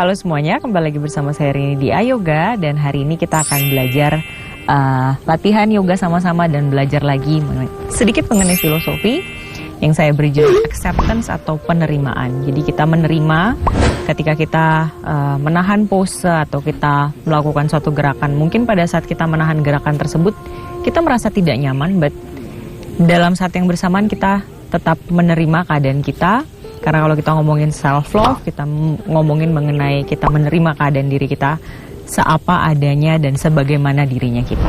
Halo semuanya, kembali lagi bersama saya Rini di Ayoga. Dan hari ini kita akan belajar latihan yoga sama-sama dan belajar lagi sedikit mengenai filosofi yang saya beri judul acceptance atau penerimaan. Jadi kita menerima ketika kita menahan pose atau kita melakukan suatu gerakan. Mungkin pada saat kita menahan gerakan tersebut kita merasa tidak nyaman, but dalam saat yang bersamaan kita tetap menerima keadaan kita. Karena kalau kita ngomongin self-love, kita ngomongin mengenai kita menerima keadaan diri kita seapa adanya dan sebagaimana dirinya kita.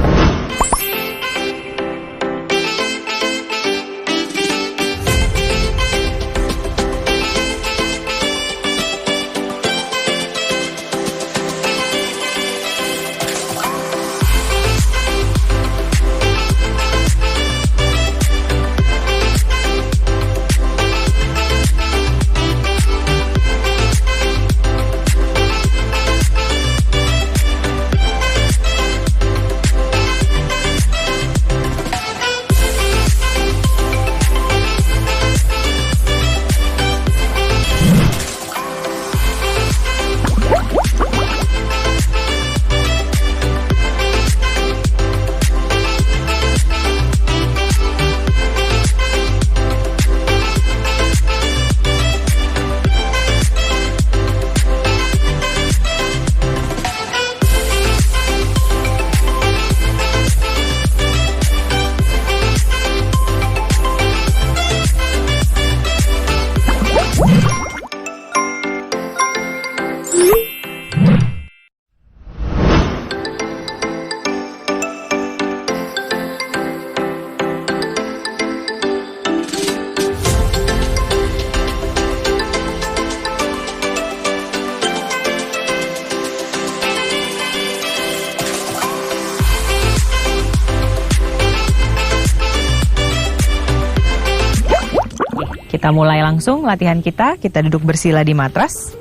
Kita mulai langsung latihan kita duduk bersila di matras.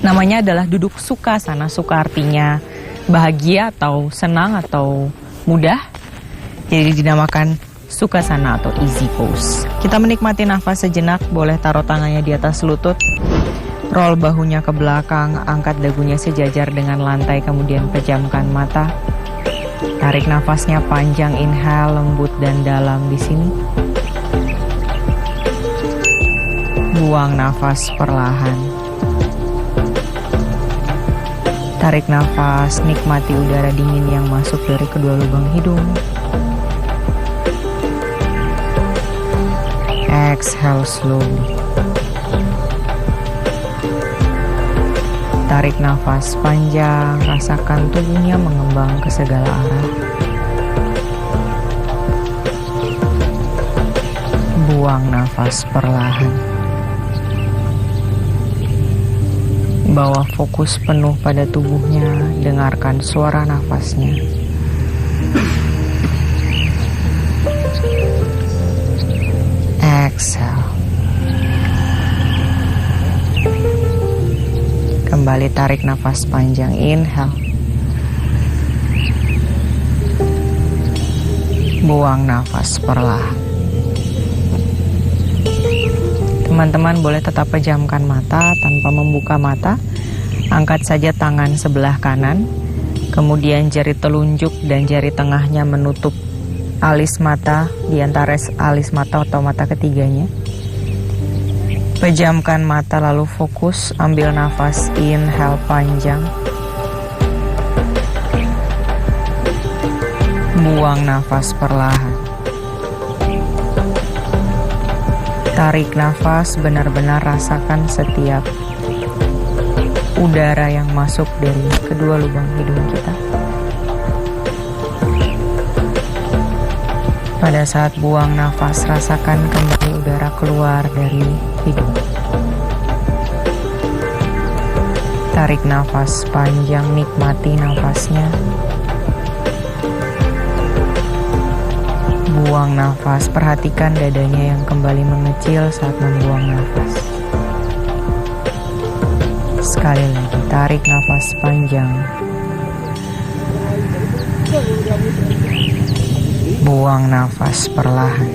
Namanya adalah duduk Sukhasana. Sukha artinya bahagia atau senang atau mudah. Jadi dinamakan Sukhasana atau easy pose. Kita menikmati nafas sejenak, boleh taruh tangannya di atas lutut. Roll bahunya ke belakang, angkat dagunya sejajar dengan lantai, kemudian pejamkan mata. Tarik nafasnya panjang, inhale, lembut dan dalam di sini. Buang nafas perlahan. Tarik nafas, nikmati udara dingin yang masuk dari kedua lubang hidung. Exhale slowly. Tarik nafas panjang, rasakan tubuhnya mengembang ke segala arah. Buang nafas perlahan. Bawa fokus penuh pada tubuhnya, dengarkan suara nafasnya. Exhale. Kembali tarik nafas panjang, inhale. Buang nafas perlahan. Teman-teman boleh tetap pejamkan mata tanpa membuka mata. Angkat saja tangan sebelah kanan. Kemudian jari telunjuk dan jari tengahnya menutup alis mata di antara alis mata atau mata ketiganya. Pejamkan mata lalu fokus. Ambil nafas, inhale panjang. Buang nafas perlahan. Tarik nafas, benar-benar rasakan setiap udara yang masuk dari kedua lubang hidung kita. Pada saat buang nafas, rasakan kembali udara keluar dari hidung. Tarik nafas panjang, nikmati nafasnya. Buang nafas, perhatikan dadanya yang kembali mengecil saat membuang nafas. Sekali lagi, tarik nafas panjang. Buang nafas perlahan.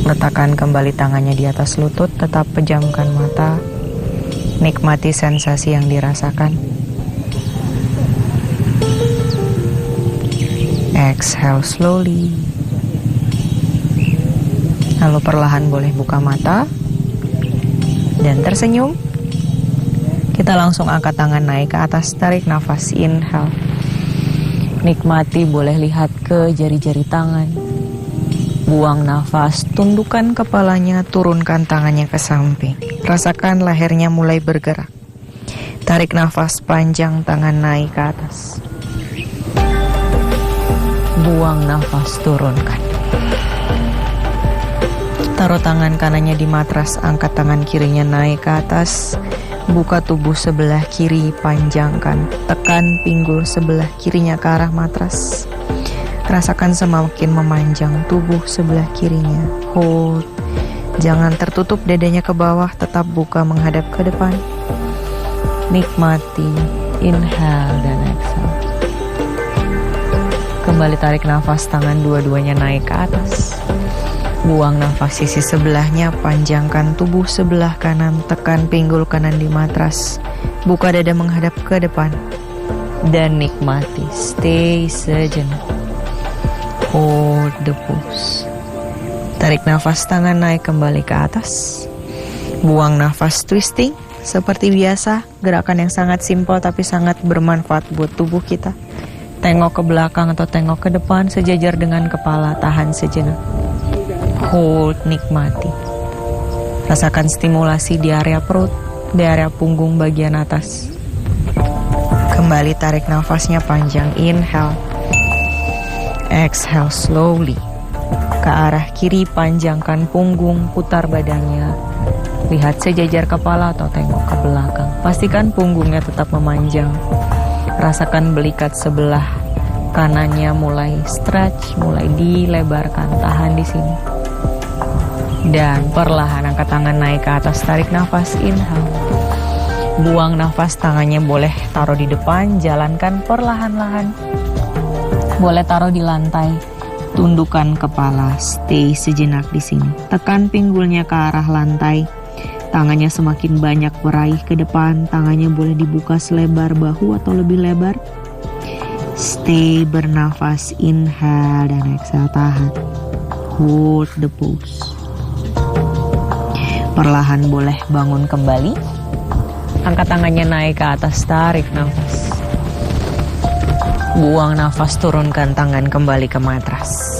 Letakkan kembali tangannya di atas lutut, tetap pejamkan mata. Nikmati sensasi yang dirasakan. Exhale slowly. Lalu perlahan boleh buka mata dan tersenyum. Kita langsung angkat tangan naik ke atas, tarik nafas, inhale. Nikmati, boleh lihat ke jari-jari tangan. Buang nafas, tundukkan kepalanya, turunkan tangannya ke samping. Rasakan lehernya mulai bergerak. Tarik nafas panjang, tangan naik ke atas. Buang nafas, turunkan. Taruh tangan kanannya di matras, angkat tangan kirinya naik ke atas. Buka tubuh sebelah kiri, panjangkan. Tekan pinggul sebelah kirinya ke arah matras. Rasakan semakin memanjang tubuh sebelah kirinya. Hold. Jangan tertutup dadanya ke bawah, tetap buka menghadap ke depan. Nikmati. Inhale dan exhale. Kembali tarik nafas, tangan dua-duanya naik ke atas. Buang nafas sisi sebelahnya, panjangkan tubuh sebelah kanan, tekan pinggul kanan di matras. Buka dada menghadap ke depan. Dan nikmati. Stay sejenak. Hold the pose. Tarik nafas, tangan naik kembali ke atas. Buang nafas, twisting. Seperti biasa, gerakan yang sangat simpel tapi sangat bermanfaat buat tubuh kita. Tengok ke belakang atau tengok ke depan, sejajar dengan kepala, tahan sejenak. Hold, nikmati. Rasakan stimulasi di area perut, di area punggung bagian atas. Kembali tarik nafasnya panjang, inhale. Exhale slowly. Ke arah kiri, panjangkan punggung, putar badannya. Lihat sejajar kepala atau tengok ke belakang. Pastikan punggungnya tetap memanjang. Rasakan belikat sebelah kanannya mulai stretch, mulai dilebarkan. Tahan di sini. Dan perlahan angkat tangan naik ke atas, tarik nafas, inhale. Buang nafas, tangannya boleh taruh di depan, jalankan perlahan-lahan. Boleh taruh di lantai, tundukkan kepala, stay sejenak di sini. Tekan pinggulnya ke arah lantai, tangannya semakin banyak meraih ke depan, tangannya boleh dibuka selebar bahu atau lebih lebar. Stay bernafas, inhale dan exhale, tahan. Hold the pose. Perlahan boleh bangun kembali. Angkat tangannya naik ke atas, tarik nafas. Buang nafas, turunkan tangan kembali ke matras.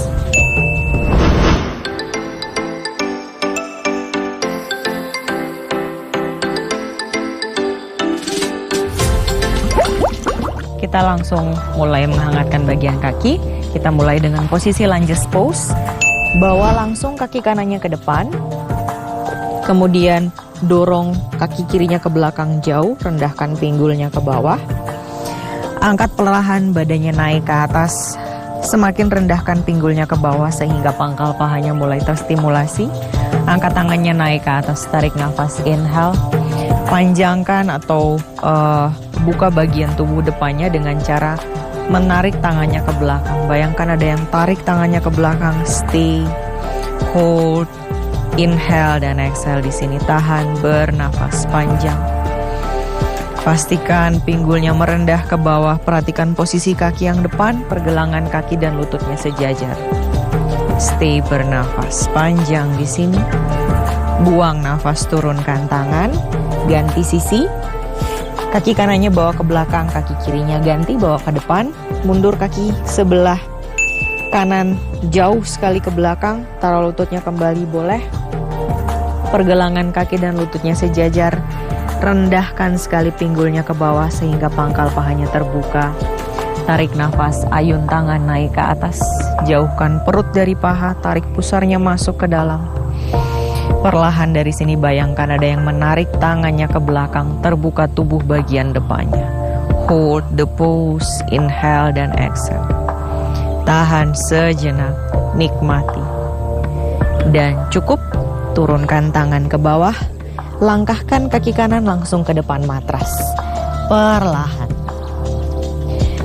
Kita langsung mulai menghangatkan bagian kaki. Kita mulai dengan posisi lunges pose. Bawa langsung kaki kanannya ke depan. Kemudian dorong kaki kirinya ke belakang jauh, rendahkan pinggulnya ke bawah. Angkat perlahan badannya naik ke atas. Semakin rendahkan pinggulnya ke bawah sehingga pangkal pahanya mulai terstimulasi. Angkat tangannya naik ke atas, tarik nafas, inhale. Panjangkan atau buka bagian tubuh depannya dengan cara menarik tangannya ke belakang. Bayangkan ada yang tarik tangannya ke belakang. Stay, hold, inhale dan exhale di sini. Tahan, bernafas panjang. Pastikan pinggulnya merendah ke bawah. Perhatikan posisi kaki yang depan, pergelangan kaki dan lututnya sejajar. Stay bernafas panjang di sini. Buang nafas, turunkan tangan, ganti sisi. Kaki kanannya bawa ke belakang, kaki kirinya ganti bawa ke depan. Mundur kaki sebelah kanan jauh sekali ke belakang, taruh lututnya kembali boleh. Pergelangan kaki dan lututnya sejajar. Rendahkan sekali pinggulnya ke bawah sehingga pangkal pahanya terbuka. Tarik nafas, ayun tangan naik ke atas. Jauhkan perut dari paha, tarik pusarnya masuk ke dalam. Perlahan dari sini bayangkan ada yang menarik tangannya ke belakang, terbuka tubuh bagian depannya. Hold the pose, inhale dan exhale. Tahan sejenak, nikmati. Dan cukup, turunkan tangan ke bawah. Langkahkan kaki kanan langsung ke depan matras. Perlahan.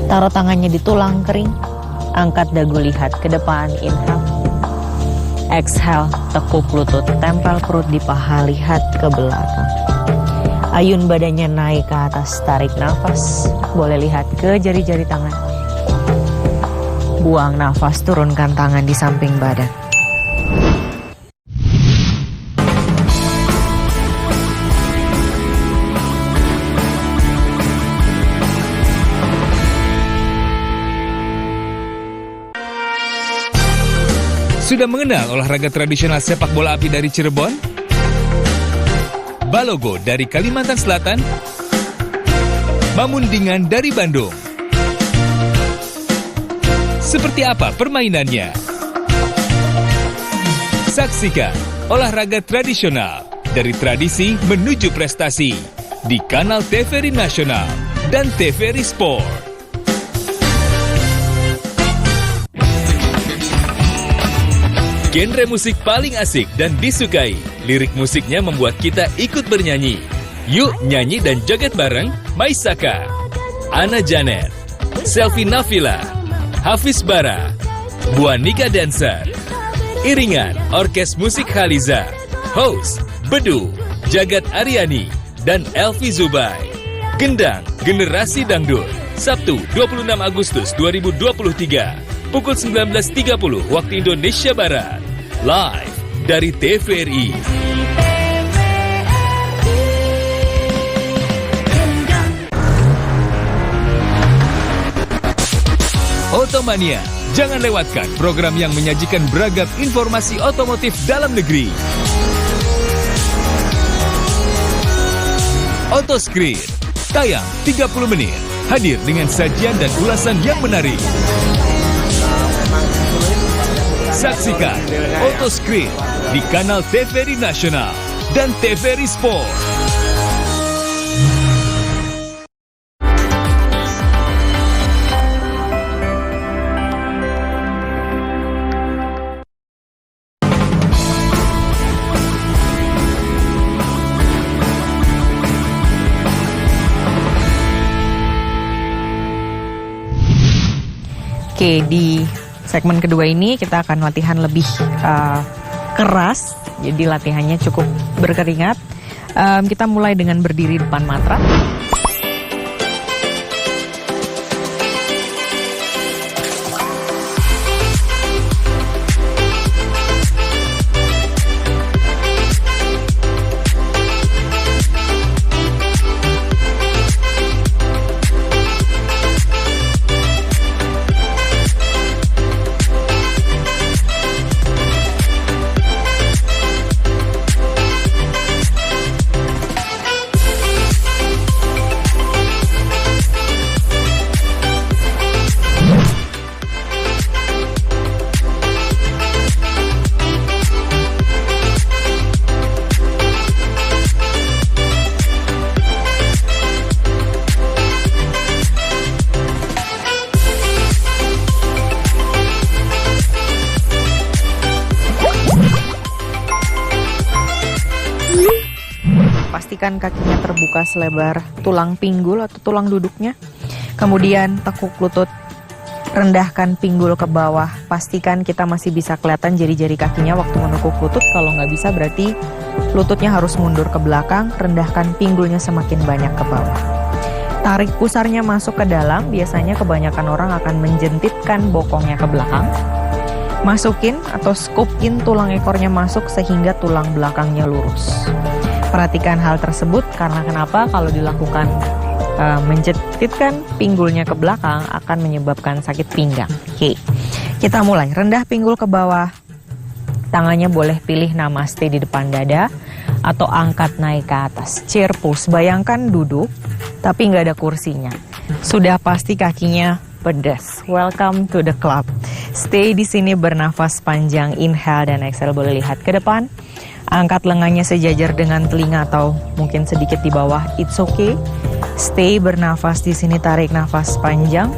Taruh tangannya di tulang kering. Angkat dagu, lihat ke depan. Inhale. Exhale, tekuk lutut, tempel perut di paha, lihat ke belakang. Ayun badannya naik ke atas, tarik nafas. Boleh lihat ke jari-jari tangan. Buang nafas, turunkan tangan di samping badan. Sudah mengenal olahraga tradisional sepak bola api dari Cirebon? Balogo dari Kalimantan Selatan? Mamundingan dari Bandung? Seperti apa permainannya? Saksikan olahraga tradisional dari tradisi menuju prestasi di kanal TVRI Nasional dan TVRI Sport. Genre musik paling asik dan disukai. Lirik musiknya membuat kita ikut bernyanyi. Yuk nyanyi dan joget bareng Maisaka, Ana Janet, Selvi Nafila, Hafiz Bara, Buanika Dancer, Iringan Orkes Musik Khaliza, Host Bedu, Jagat Aryani, dan Elvi Zubai. Gendang Generasi Dangdut, Sabtu 26 Agustus 2023. Pukul 19.30 waktu Indonesia Barat. Live dari TVRI. Otomania, jangan lewatkan program yang menyajikan beragam informasi otomotif dalam negeri. Otoscreen, tayang 30 menit, hadir dengan sajian dan ulasan yang menarik. Saksikan Otoscreen di kanal TVRI Nasional dan TVRI Sport. Oke, di segmen kedua ini kita akan latihan lebih keras, jadi latihannya cukup berkeringat. Kita mulai dengan berdiri depan matra. Pastikan kakinya terbuka selebar tulang pinggul atau tulang duduknya. Kemudian tekuk lutut, rendahkan pinggul ke bawah. Pastikan kita masih bisa kelihatan jari-jari kakinya waktu menekuk lutut. Kalau nggak bisa berarti lututnya harus mundur ke belakang. Rendahkan pinggulnya semakin banyak ke bawah. Tarik pusarnya masuk ke dalam. Biasanya kebanyakan orang akan menjentitkan bokongnya ke belakang. Masukin atau scoop in tulang ekornya masuk sehingga tulang belakangnya lurus. Perhatikan hal tersebut karena kenapa kalau dilakukan menjentitkan pinggulnya ke belakang akan menyebabkan sakit pinggang. Oke, kita mulai. Rendah pinggul ke bawah. Tangannya boleh pilih namaste di depan dada atau angkat naik ke atas. Chair pose. Bayangkan duduk tapi nggak ada kursinya. Sudah pasti kakinya pedas. Welcome to the club. Stay di sini, bernafas panjang. Inhale dan exhale. Boleh lihat ke depan. Angkat lengannya sejajar dengan telinga atau mungkin sedikit di bawah. It's okay. Stay bernafas di sini, tarik nafas panjang.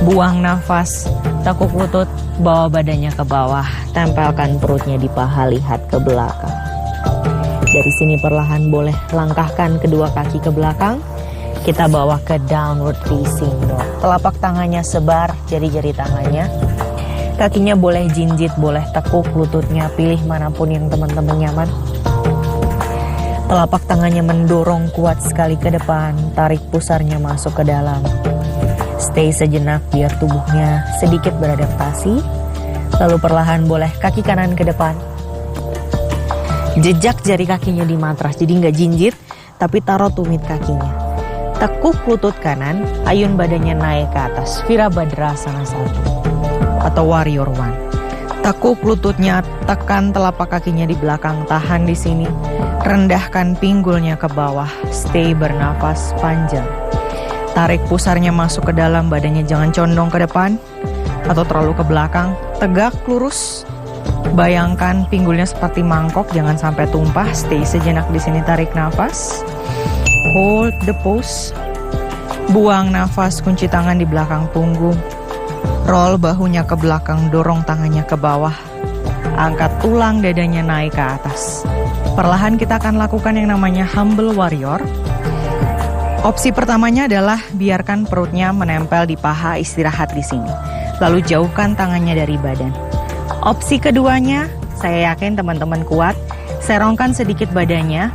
Buang nafas, tekuk lutut, bawa badannya ke bawah. Tempelkan perutnya di paha, lihat ke belakang. Dari sini perlahan boleh langkahkan kedua kaki ke belakang. Kita bawa ke downward facing dog. Telapak tangannya sebar, jari-jari tangannya. Kakinya boleh jinjit, boleh tekuk lututnya, pilih manapun yang teman-teman nyaman. Telapak tangannya mendorong kuat sekali ke depan, tarik pusarnya masuk ke dalam. Stay sejenak biar tubuhnya sedikit beradaptasi. Lalu perlahan boleh kaki kanan ke depan. Jejak jari kakinya di matras, jadi nggak jinjit, tapi taruh tumit kakinya. Tekuk lutut kanan, ayun badannya naik ke atas, Virabhadrasana 1 atau Warrior One. Tekuk lututnya, tekan telapak kakinya di belakang, tahan di sini. Rendahkan pinggulnya ke bawah, stay bernafas panjang. Tarik pusarnya masuk ke dalam, badannya jangan condong ke depan atau terlalu ke belakang. Tegak, lurus. Bayangkan pinggulnya seperti mangkok, jangan sampai tumpah. Stay sejenak di sini, tarik nafas. Hold the pose. Buang nafas, kunci tangan di belakang punggung. Roll bahunya ke belakang, dorong tangannya ke bawah. Angkat tulang dadanya naik ke atas. Perlahan kita akan lakukan yang namanya humble warrior. Opsi pertamanya adalah biarkan perutnya menempel di paha, istirahat di sini. Lalu jauhkan tangannya dari badan. Opsi keduanya, saya yakin teman-teman kuat, serongkan sedikit badannya,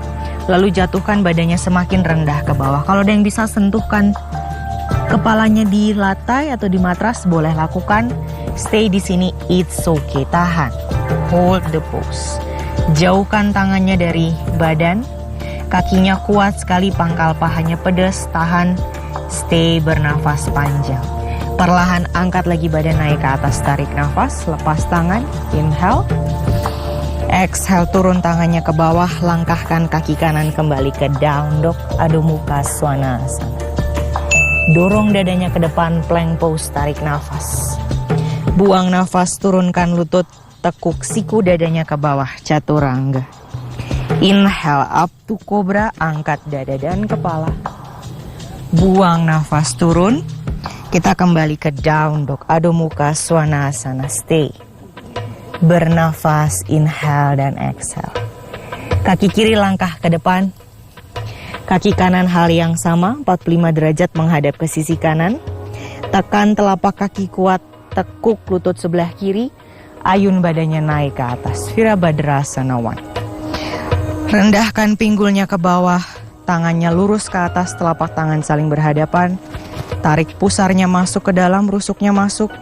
lalu jatuhkan badannya semakin rendah ke bawah. Kalau ada yang bisa sentuhkan kepalanya di lantai atau di matras, boleh lakukan. Stay di sini, it's okay, tahan. Hold the pose. Jauhkan tangannya dari badan, kakinya kuat sekali, pangkal pahanya pedas, tahan. Stay bernafas panjang. Perlahan angkat lagi badan naik ke atas, tarik nafas, lepas tangan, inhale. Exhale, turun tangannya ke bawah, langkahkan kaki kanan kembali ke down dog, Adho Mukha Svanasana. Dorong dadanya ke depan, plank pose, tarik nafas. Buang nafas, turunkan lutut, tekuk siku dadanya ke bawah, Chaturanga. Inhale, up to cobra, angkat dada dan kepala. Buang nafas, turun. Kita kembali ke down dog, Adho Mukha Svanasana, stay. Bernafas, inhale dan exhale. Kaki kiri langkah ke depan. Kaki kanan hal yang sama, 45 derajat menghadap ke sisi kanan. Tekan telapak kaki kuat, tekuk lutut sebelah kiri. Ayun badannya naik ke atas, Virabhadrasana 1. Rendahkan pinggulnya ke bawah, tangannya lurus ke atas, telapak tangan saling berhadapan. Tarik pusarnya masuk ke dalam, rusuknya masuk.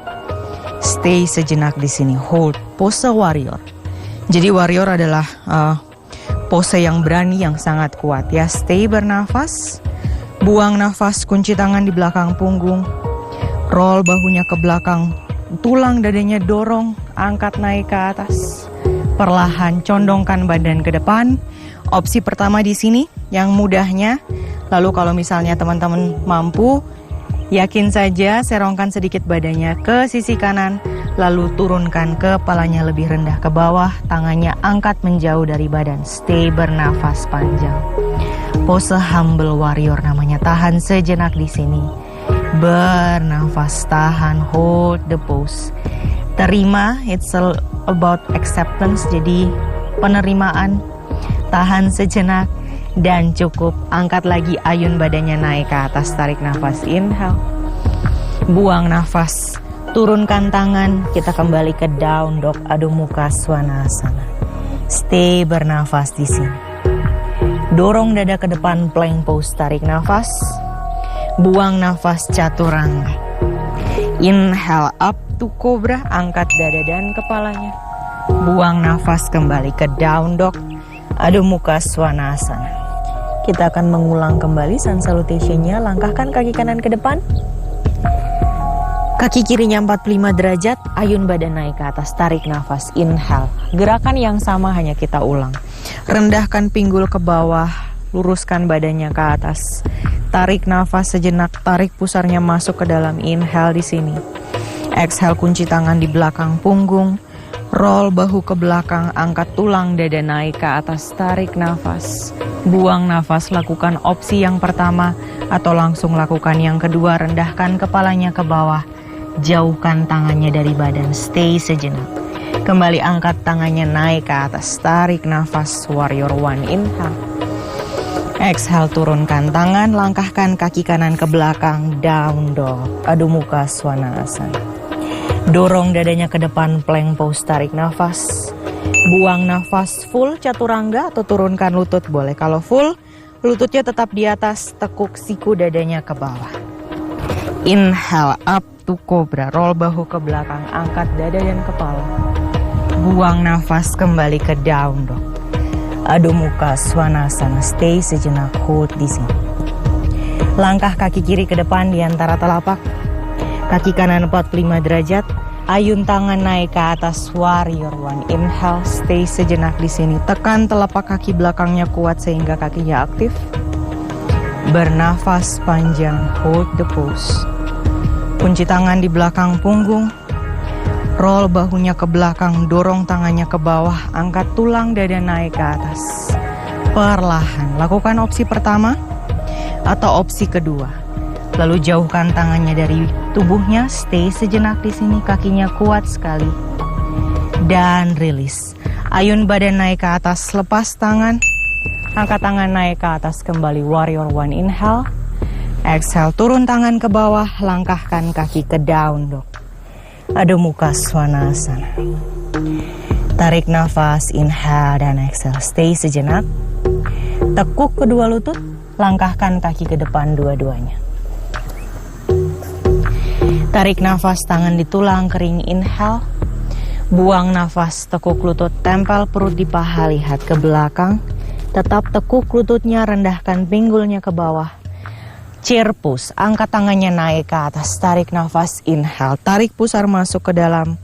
Stay sejenak di sini, hold pose warrior. Jadi warrior adalah pose yang berani, yang sangat kuat ya. Stay bernafas. Buang nafas, kunci tangan di belakang punggung. Roll bahunya ke belakang, tulang dadanya dorong, angkat naik ke atas. Perlahan condongkan badan ke depan. Opsi pertama di sini yang mudahnya. Lalu kalau misalnya teman-teman mampu, yakin saja serongkan sedikit badannya ke sisi kanan, lalu turunkan kepalanya lebih rendah ke bawah, tangannya angkat menjauh dari badan. Stay bernafas panjang. Pose humble warrior namanya. Tahan sejenak di sini. Bernafas, tahan, hold the pose. Terima, it's all about acceptance, jadi penerimaan. Tahan sejenak. Dan cukup, angkat lagi, ayun badannya naik ke atas, tarik nafas, inhale. Buang nafas, turunkan tangan, kita kembali ke down dog, Adho Mukha Svanasana. Stay bernafas di sini. Dorong dada ke depan, plank pose, tarik nafas. Buang nafas, Chaturanga. Inhale, up to cobra, angkat dada dan kepalanya. Buang nafas, kembali ke down dog, Adho Mukha Svanasana. Kita akan mengulang kembali sun salutation-nya. Langkahkan kaki kanan ke depan. Kaki kirinya 45 derajat. Ayun badan naik ke atas. Tarik nafas. Inhale. Gerakan yang sama hanya kita ulang. Rendahkan pinggul ke bawah. Luruskan badannya ke atas. Tarik nafas sejenak. Tarik pusarnya masuk ke dalam. Inhale di sini. Exhale, kunci tangan di belakang punggung. Roll bahu ke belakang, angkat tulang dada naik ke atas, tarik nafas. Buang nafas, lakukan opsi yang pertama atau langsung lakukan yang kedua. Rendahkan kepalanya ke bawah, jauhkan tangannya dari badan, stay sejenak. Kembali angkat tangannya naik ke atas, tarik nafas, warrior one, inhale. Exhale, turunkan tangan, langkahkan kaki kanan ke belakang, down dog, Adho Mukha Svanasana. Dorong dadanya ke depan, plank pose, tarik nafas. Buang nafas full chaturanga atau turunkan lutut boleh. Kalau full, lututnya tetap di atas, tekuk siku dadanya ke bawah. Inhale up to cobra, roll bahu ke belakang, angkat dada dan kepala. Buang nafas kembali ke down dog. Adho Mukha Svanasana, stay sejenak, hold di sini. Langkah kaki kiri ke depan di antara telapak. Kaki kanan 45 derajat. Ayun tangan naik ke atas, warrior one. Inhale, stay sejenak di sini. Tekan telapak kaki belakangnya kuat sehingga kakinya aktif. Bernafas panjang, hold the pose. Kunci tangan di belakang punggung. Roll bahunya ke belakang, dorong tangannya ke bawah, angkat tulang dada naik ke atas. Perlahan, lakukan opsi pertama atau opsi kedua. Lalu jauhkan tangannya dari tubuhnya, stay sejenak di sini, kakinya kuat sekali. Dan rilis. Ayun badan naik ke atas, lepas tangan. Angkat tangan naik ke atas kembali, warrior one. Inhale. Exhale, turun tangan ke bawah, langkahkan kaki ke down dog. Adho Mukha Svanasana. Tarik nafas, inhale dan exhale. Stay sejenak. Tekuk kedua lutut, langkahkan kaki ke depan dua-duanya. Tarik nafas, tangan di tulang kering, inhale. Buang nafas, tekuk lutut, tempel perut di paha, lihat ke belakang. Tetap tekuk lututnya, rendahkan pinggulnya ke bawah. Chair pose, angkat tangannya naik ke atas, tarik nafas, inhale. Tarik pusar masuk ke dalam.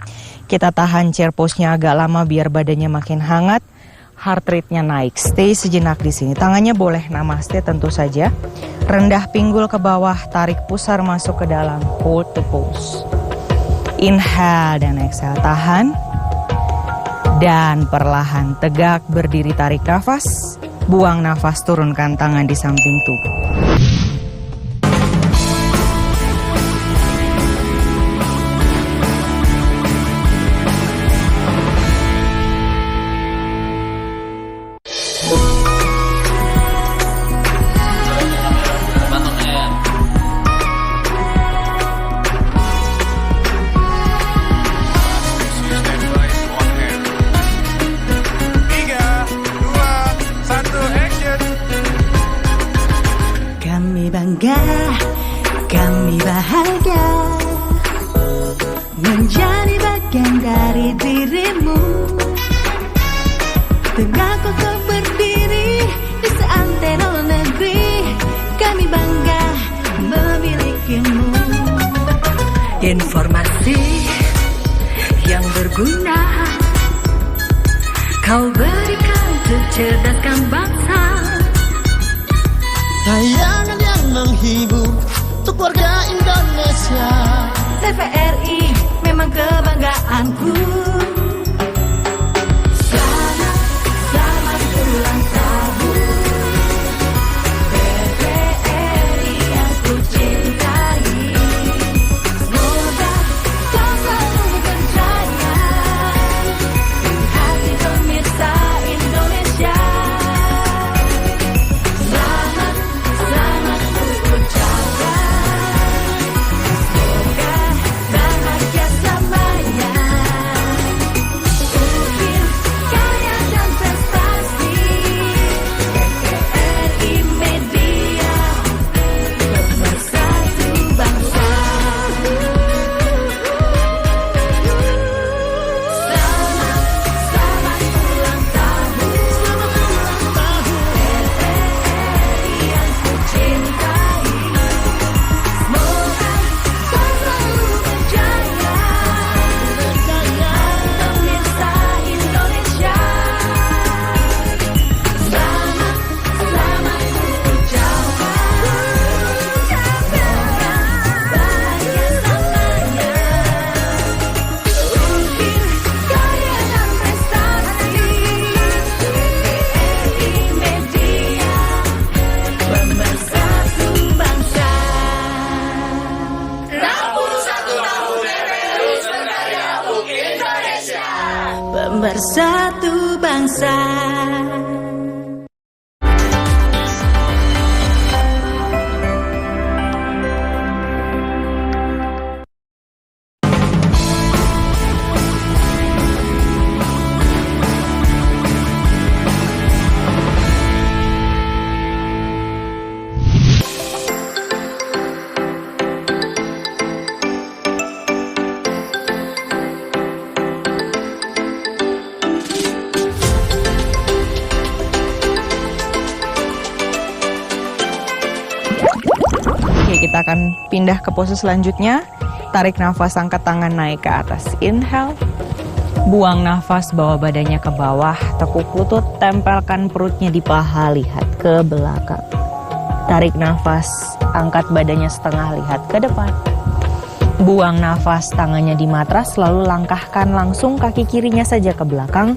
Kita tahan chair pose-nya agak lama biar badannya makin hangat. Heart rate-nya naik, stay sejenak di sini. Tangannya boleh namaste tentu saja. Rendah pinggul ke bawah, tarik pusar masuk ke dalam, hold the pose. Inhale dan exhale, tahan. Dan perlahan tegak berdiri, tarik nafas. Buang nafas, turunkan tangan di samping tubuh. Kami bahagia menjadi bagian dari dirimu. Tegak kokoh berdiri di seantero negeri. Kami bangga memilikimu. Informasi yang berguna kau berikan untuk cerdaskan bangsa. Tayangan yang menghibur untuk warga Indonesia. TVRI memang kebanggaanku. Selamat ulang tahun TVRI yang ku cintai. Semoga kau selalu berjaya di hati pemirsa Indonesia. Selamat ku ucapkan. Semoga bahagia selamanya. Ukir karya dan prestasi TVRI Media, pemersatu bangsa. Selamat ulang tahun TVRI yang ku cintai. Semoga kau selalu berjaya pemirsa Indonesia. Selamat ku ucapkan. Bahagia selamanya. Ukir karya dan prestasi TVRI Media, pemersatu bangsa. 61 tahun TVRI berkarya untuk Indonesia, pemersatu bangsa. kita akan pindah ke pose selanjutnya. Tarik nafas, angkat tangan naik ke atas. Inhale. Buang nafas, bawa badannya ke bawah. Tekuk lutut, tempelkan perutnya di paha, lihat ke belakang. Tarik nafas, angkat badannya setengah, lihat ke depan. Buang nafas, tangannya di matras, lalu langkahkan langsung kaki kirinya saja ke belakang.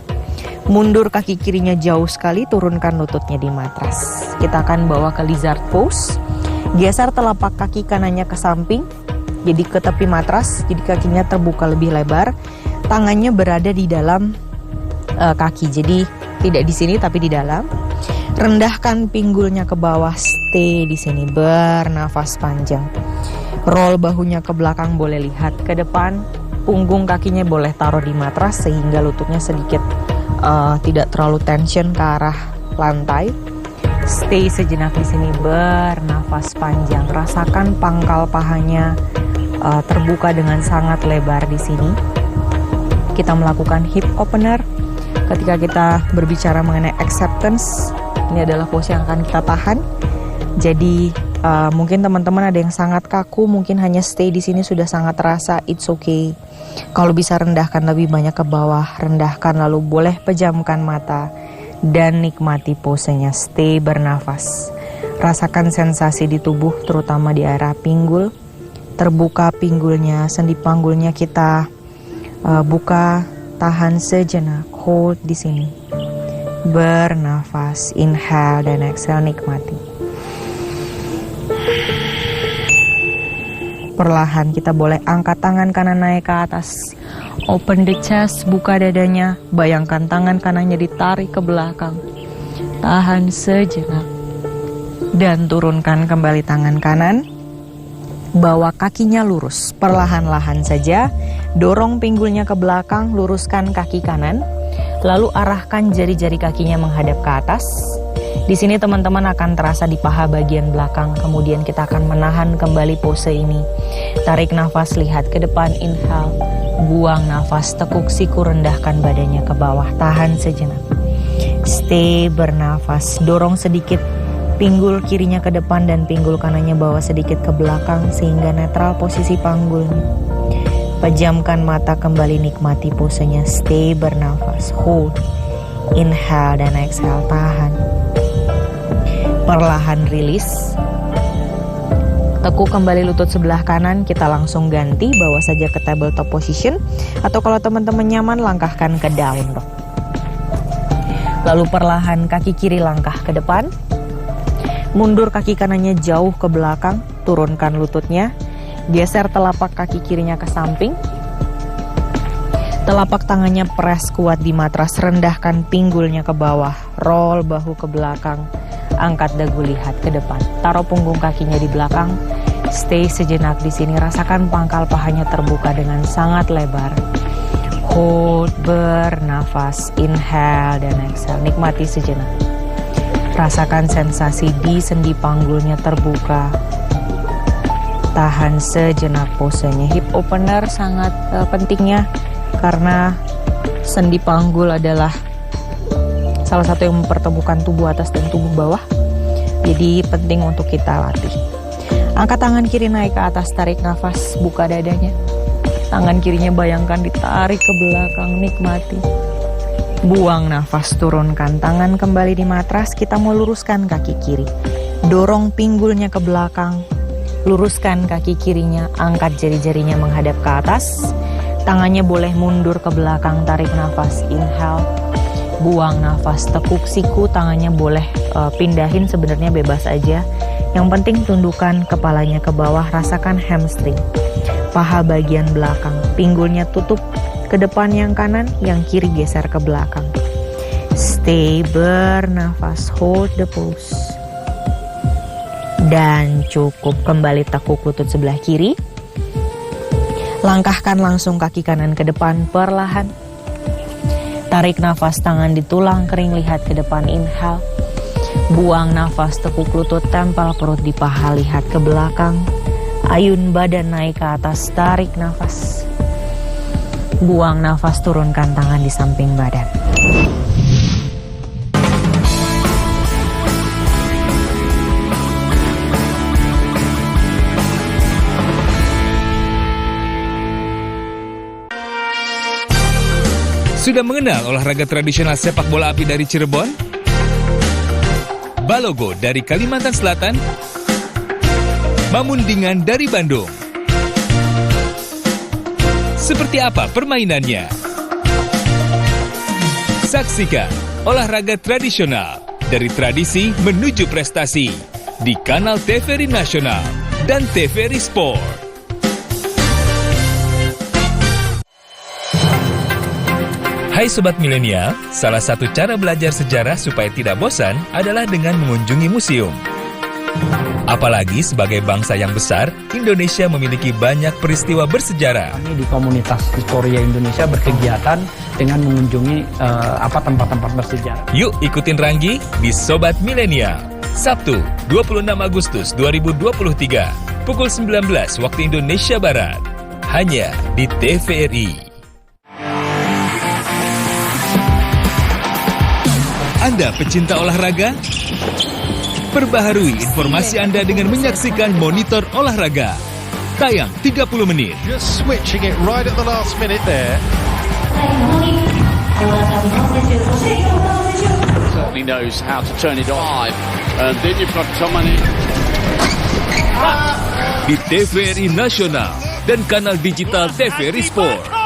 Mundur kaki kirinya jauh sekali, turunkan lututnya di matras. Kita akan bawa ke lizard pose. Geser telapak kaki kanannya ke samping, jadi ke tepi matras, jadi kakinya terbuka lebih lebar. Tangannya berada di dalam kaki, jadi tidak di sini tapi di dalam. Rendahkan pinggulnya ke bawah, stay di sini, bernafas panjang. Roll bahunya ke belakang, boleh lihat ke depan. Punggung kakinya boleh taruh di matras sehingga lututnya sedikit tidak terlalu tension ke arah lantai. Stay sejenak di sini, bernafas panjang. Rasakan pangkal pahanya terbuka dengan sangat lebar di sini. Kita melakukan hip opener. Ketika kita berbicara mengenai acceptance, ini adalah pose yang akan kita tahan. Jadi mungkin teman-teman ada yang sangat kaku, mungkin hanya stay di sini sudah sangat terasa. It's okay. Kalau bisa rendahkan lebih banyak ke bawah, rendahkan lalu boleh pejamkan mata dan nikmati posenya. Stay bernafas. Rasakan sensasi di tubuh, terutama di area pinggul. Terbuka pinggulnya, sendi panggulnya kita buka, tahan sejenak, hold di sini. Bernafas, inhale dan exhale, nikmati. Perlahan kita boleh angkat tangan kanan naik ke atas. Open the chest, buka dadanya. Bayangkan tangan kanannya ditarik ke belakang. Tahan sejenak. Dan turunkan kembali tangan kanan. Bawa kakinya lurus. Perlahan-lahan saja. Dorong pinggulnya ke belakang, luruskan kaki kanan. Lalu arahkan jari-jari kakinya menghadap ke atas. Di sini teman-teman akan terasa di paha bagian belakang. Kemudian kita akan menahan kembali pose ini. Tarik nafas, lihat ke depan, inhale. Buang nafas, tekuk siku, rendahkan badannya ke bawah. Tahan sejenak. Stay bernafas. Dorong sedikit pinggul kirinya ke depan dan pinggul kanannya bawa sedikit ke belakang sehingga netral posisi panggulnya. Pejamkan mata kembali, nikmati posenya. Stay bernafas. Hold. Inhale dan exhale, tahan. Perlahan rilis. Tekuk kembali lutut sebelah kanan, kita langsung ganti, bawa saja ke tabletop position. Atau kalau teman-teman nyaman, langkahkan ke down dog. Lalu perlahan kaki kiri langkah ke depan. Mundur kaki kanannya jauh ke belakang, turunkan lututnya. Geser telapak kaki kirinya ke samping. Telapak tangannya press kuat di matras, rendahkan pinggulnya ke bawah. Roll bahu ke belakang. Angkat dagu, lihat ke depan. Taruh punggung kakinya di belakang. Stay sejenak di sini. Rasakan pangkal pahanya terbuka dengan sangat lebar. Hold, bernafas, inhale dan exhale. Nikmati sejenak. Rasakan sensasi di sendi panggulnya terbuka. Tahan sejenak posenya. Hip opener sangat pentingnya karena sendi panggul adalah salah satu yang mempertemukan tubuh atas dan tubuh bawah. Jadi penting untuk kita latih. Angkat tangan kiri naik ke atas, tarik nafas, buka dadanya. Tangan kirinya bayangkan ditarik ke belakang, nikmati. Buang nafas, turunkan tangan kembali di matras. Kita mau luruskan kaki kiri. Dorong pinggulnya ke belakang. Luruskan kaki kirinya, angkat jari-jarinya menghadap ke atas. Tangannya boleh mundur ke belakang, tarik nafas, inhale. Buang nafas, tekuk siku, tangannya boleh pindahin, sebenarnya bebas aja. Yang penting tundukkan kepalanya ke bawah, rasakan hamstring. Paha bagian belakang, pinggulnya tutup ke depan yang kanan, yang kiri geser ke belakang. Stay bernafas, hold the pose. Dan cukup, kembali tekuk lutut sebelah kiri. Langkahkan langsung kaki kanan ke depan perlahan. Tarik nafas, tangan di tulang kering, lihat ke depan, inhale. Buang nafas, tekuk lutut, tempel perut di paha, lihat ke belakang. Ayun badan naik ke atas, tarik nafas. Buang nafas, turunkan tangan di samping badan. Sudah mengenal olahraga tradisional sepak bola api dari Cirebon? Balogo dari Kalimantan Selatan? Mamundingan dari Bandung? Seperti apa permainannya? Saksikan olahraga tradisional dari tradisi menuju prestasi di kanal TVRI Nasional dan TVRI Sport. Hai Sobat Milenial, salah satu cara belajar sejarah supaya tidak bosan adalah dengan mengunjungi museum. Apalagi sebagai bangsa yang besar, Indonesia memiliki banyak peristiwa bersejarah. Kami di komunitas Historia Indonesia berkegiatan dengan mengunjungi tempat-tempat bersejarah. Yuk ikutin Ranggi di Sobat Milenial. Sabtu, 26 Agustus 2023, pukul 19 waktu Indonesia Barat. Hanya di TVRI. Anda pecinta olahraga? Perbaharui informasi Anda dengan menyaksikan Monitor Olahraga. Tayang 30 menit. Just switching it right at the last minute there. Certainly knows how to turn it on. And then you've got someone in. Di TVRI Nasional dan kanal digital TVRI Sport.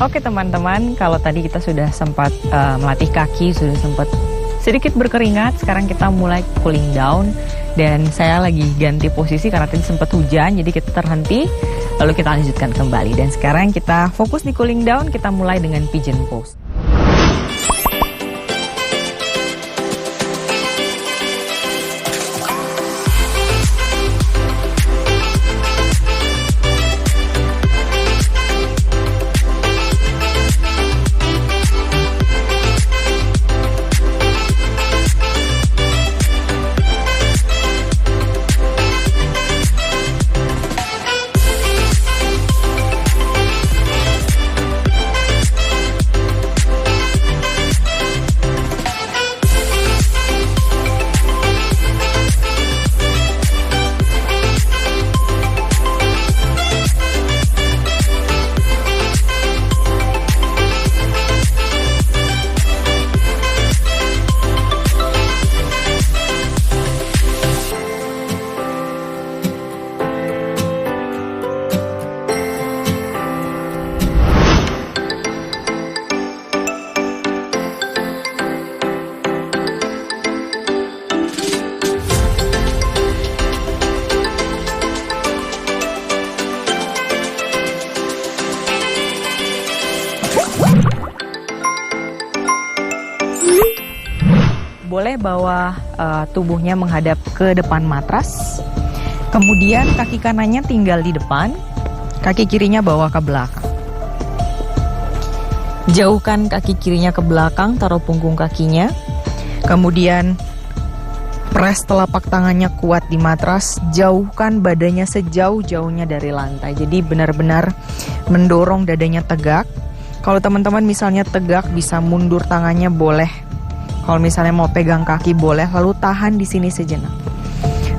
Oke teman-teman, kalau tadi kita sudah sempat melatih kaki, sudah sempat sedikit berkeringat, sekarang kita mulai cooling down. Dan saya lagi ganti posisi karena tadi sempat hujan, jadi kita terhenti, lalu kita lanjutkan kembali. Dan sekarang kita fokus di cooling down, kita mulai dengan pigeon pose. Boleh bawa tubuhnya menghadap ke depan matras. Kemudian kaki kanannya tinggal di depan, kaki kirinya bawa ke belakang. Jauhkan kaki kirinya ke belakang, taruh punggung kakinya. Kemudian press telapak tangannya kuat di matras, jauhkan badannya sejauh-jauhnya dari lantai. Jadi benar-benar mendorong dadanya tegak. Kalau teman-teman misalnya tegak, bisa mundur tangannya boleh. Kalau misalnya mau pegang kaki boleh, lalu tahan di sini sejenak.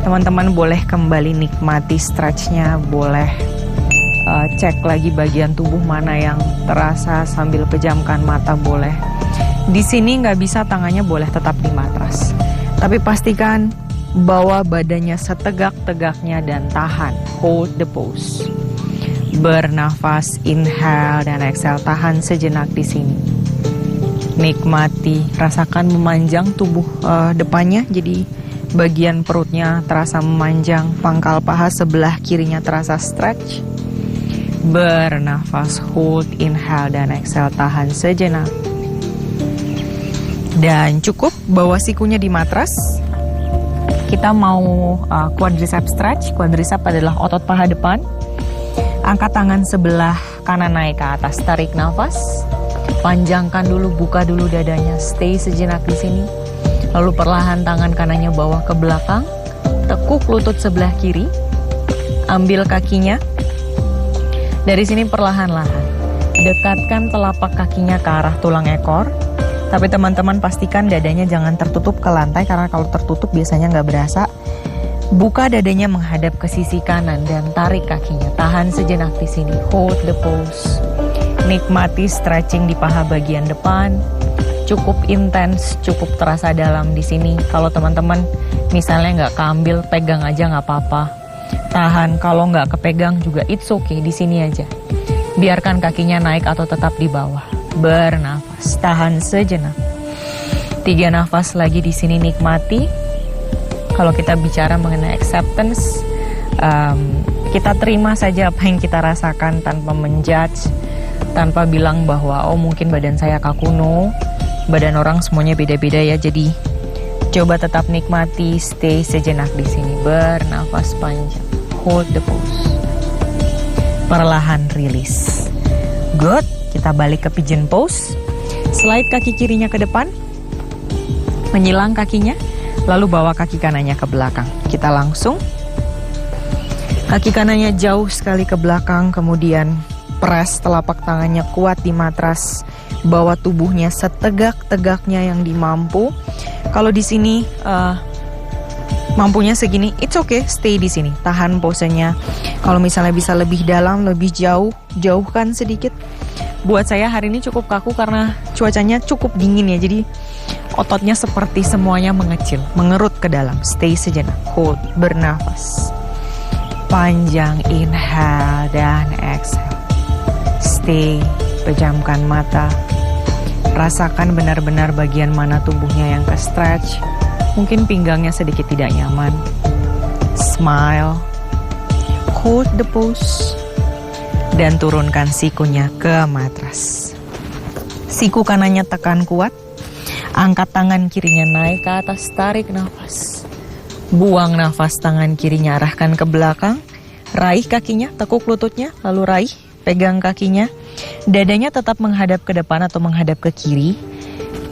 Teman-teman boleh kembali nikmati stretchnya, boleh cek lagi bagian tubuh mana yang terasa sambil pejamkan mata boleh. Di sini nggak bisa, tangannya boleh tetap di matras. Tapi pastikan bawa badannya setegak-tegaknya dan tahan. Hold the pose. Bernafas, inhale dan exhale, tahan sejenak di sini. Nikmati, rasakan memanjang tubuh depannya, jadi bagian perutnya terasa memanjang, pangkal paha sebelah kirinya terasa stretch. Bernafas, hold, inhale dan exhale, tahan sejenak. Dan cukup bawa sikunya di matras. Kita mau quadricep stretch. Quadricep adalah otot paha depan. Angkat tangan sebelah kanan naik ke atas, tarik nafas. Panjangkan dulu, buka dulu dadanya, stay sejenak di sini. Lalu perlahan tangan kanannya bawa ke belakang, tekuk lutut sebelah kiri, ambil kakinya, Dari sini perlahan-lahan, dekatkan telapak kakinya ke arah tulang ekor. Tapi teman-teman pastikan dadanya jangan tertutup ke lantai, karena kalau tertutup biasanya nggak berasa. Buka dadanya menghadap ke sisi kanan dan tarik kakinya. Tahan sejenak di sini. Hold the pose. Nikmati stretching di paha bagian depan. Cukup intens, cukup terasa dalam di sini. Kalau teman-teman misalnya nggak keambil, pegang aja nggak apa-apa. Tahan, kalau nggak kepegang juga it's okay, di sini aja. Biarkan kakinya naik atau tetap di bawah. Bernafas, tahan sejenak. 3 nafas lagi di sini, nikmati. Kalau kita bicara mengenai acceptance, kita terima saja apa yang kita rasakan tanpa menjudge, tanpa bilang bahwa oh mungkin badan saya kaku. No, badan orang semuanya beda-beda ya. Jadi coba tetap nikmati, stay sejenak di sini. Bernafas panjang, hold the pose. Perlahan rilis. Good, kita balik ke pigeon pose. Slide kaki kirinya ke depan, menyilang kakinya, lalu bawa kaki kanannya ke belakang. Kita langsung, kaki kanannya jauh sekali ke belakang, kemudian press telapak tangannya kuat di matras, bawa tubuhnya setegak-tegaknya yang dimampu. Kalau di sini mampunya segini, it's okay, stay di sini, tahan posenya. Kalau misalnya bisa lebih dalam, lebih jauh, jauhkan sedikit. Buat saya hari ini cukup kaku karena cuacanya cukup dingin ya, jadi ototnya seperti semuanya mengecil, mengerut ke dalam. Stay sejenak, hold, bernafas panjang, inhale dan exhale. Stay, pejamkan mata. Rasakan benar-benar bagian mana tubuhnya yang ke stretch. Mungkin pinggangnya sedikit tidak nyaman. Smile, hold the pose, dan turunkan sikunya ke matras. Siku kanannya tekan kuat. Angkat tangan kirinya naik ke atas, tarik nafas. Buang nafas, tangan kirinya arahkan ke belakang. Raih kakinya, tekuk lututnya, lalu raih, pegang kakinya. Dadanya tetap menghadap ke depan atau menghadap ke kiri.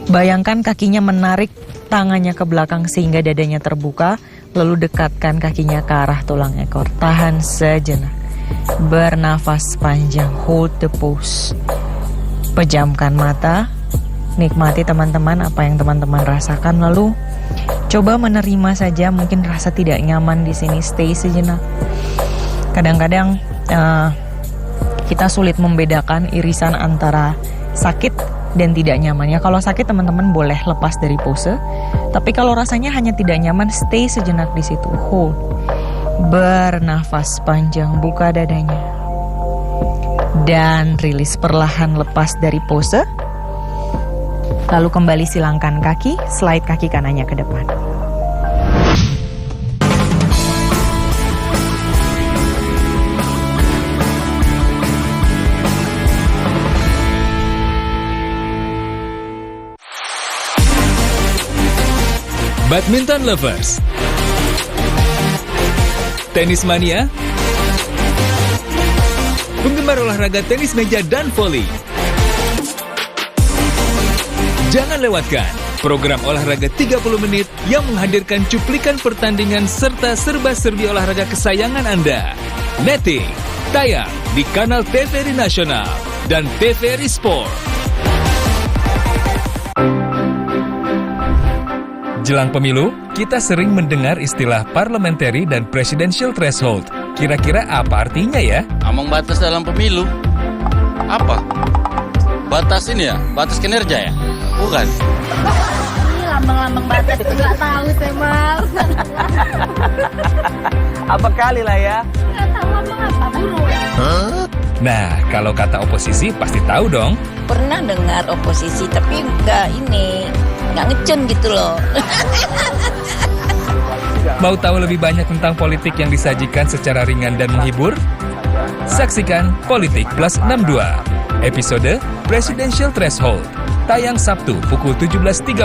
Bayangkan kakinya menarik tangannya ke belakang sehingga dadanya terbuka. Lalu dekatkan kakinya ke arah tulang ekor. Tahan sejenak. Bernafas panjang, hold the pose. Pejamkan mata. Nikmati teman-teman apa yang teman-teman rasakan, lalu coba menerima saja. Mungkin rasa tidak nyaman di sini, stay sejenak. Kadang-kadang kita sulit membedakan irisan antara sakit dan tidak nyaman. Ya, kalau sakit teman-teman boleh lepas dari pose, tapi kalau rasanya hanya tidak nyaman, stay sejenak di situ, hold. Bernafas panjang, buka dadanya dan rilis perlahan, lepas dari pose. Lalu kembali silangkan kaki, slide kaki kanannya ke depan. Badminton lovers, tenis mania, penggemar olahraga tenis meja dan voli. Jangan lewatkan program olahraga 30 menit yang menghadirkan cuplikan pertandingan serta serba-serbi olahraga kesayangan Anda. Netting, tayang di kanal TVRI Nasional dan TVRI Sport. Jelang pemilu, kita sering mendengar istilah parliamentary dan presidential threshold. Kira-kira apa artinya ya? Ambang batas dalam pemilu. Apa? Batas ini ya? Batas kinerja ya? Bukan. Ini lambang-lambang batas itu nggak tahu saya mal. Apa kali lah ya? Nggak tahu lambang apa burung. Nah, kalau kata oposisi pasti tahu dong. Pernah dengar oposisi tapi nggak ngecen gitu loh. Mau tahu lebih banyak tentang politik yang disajikan secara ringan dan menghibur? Saksikan Politik Plus 62, episode Presidential Threshold. Tayang Sabtu pukul 17.30,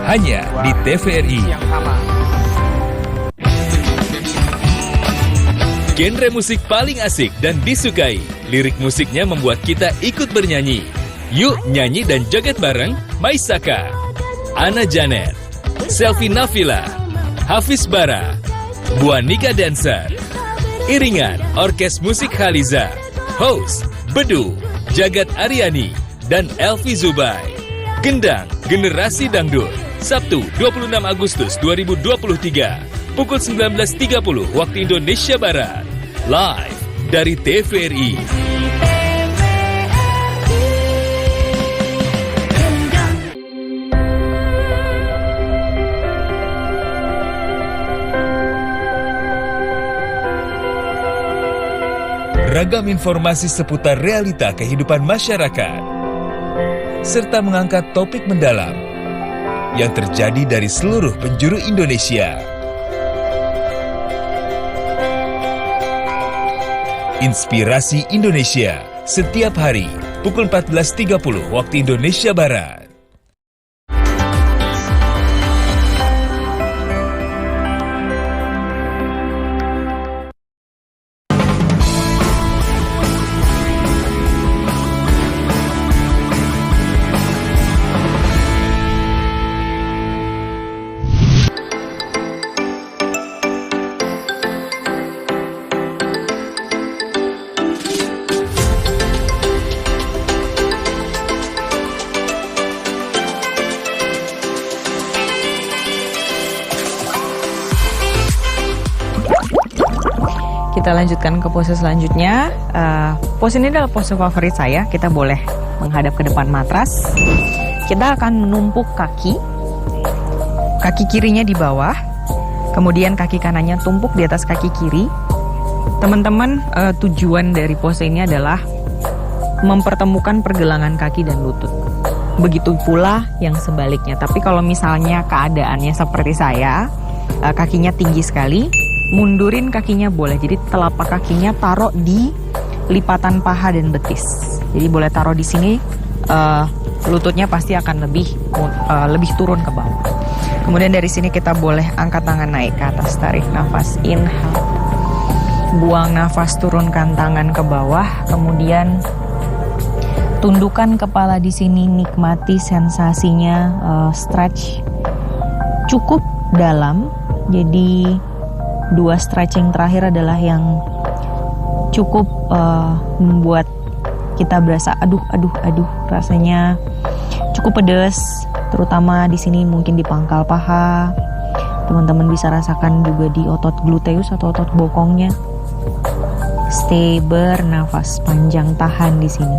hanya di TVRI. Genre musik paling asik dan disukai. Lirik musiknya membuat kita ikut bernyanyi. Yuk nyanyi dan joget bareng Maisaka, Ana Janet, Selvi Nafila, Hafiz Bara, Buanika Dancer, Iringan Orkes Musik Khaliza, Host, Bedu, Jagat Aryani, dan Elvi Zubai. Gendang, Generasi Dangdut. Sabtu 26 Agustus 2023. Pukul 19.30 waktu Indonesia Barat. Live dari TVRI. Ragam informasi seputar realita kehidupan masyarakat, serta mengangkat topik mendalam yang terjadi dari seluruh penjuru Indonesia. Inspirasi Indonesia, setiap hari, pukul 14.30 waktu Indonesia Barat. Kita lanjutkan ke pose selanjutnya. Pose ini adalah pose favorit saya. Kita boleh menghadap ke depan matras. Kita akan menumpuk kaki kirinya di bawah, kemudian kaki kanannya tumpuk di atas kaki kiri. Teman-teman, tujuan dari pose ini adalah mempertemukan pergelangan kaki dan lutut. Begitu pula yang sebaliknya. Tapi kalau misalnya keadaannya seperti saya, kakinya tinggi sekali, mundurin kakinya boleh. Jadi telapak kakinya taruh di lipatan paha dan betis. Jadi boleh taruh di sini, lututnya pasti akan lebih turun ke bawah. Kemudian dari sini kita boleh angkat tangan naik ke atas, tarik nafas, inhale, buang nafas, turunkan tangan ke bawah. Kemudian tundukkan kepala di sini, nikmati sensasinya, stretch cukup dalam. Jadi 2 stretching terakhir adalah yang cukup membuat kita berasa aduh rasanya cukup pedas, terutama di sini mungkin di pangkal paha. Teman-teman bisa rasakan juga di otot gluteus atau otot bokongnya. Stay, bernafas panjang, tahan di sini.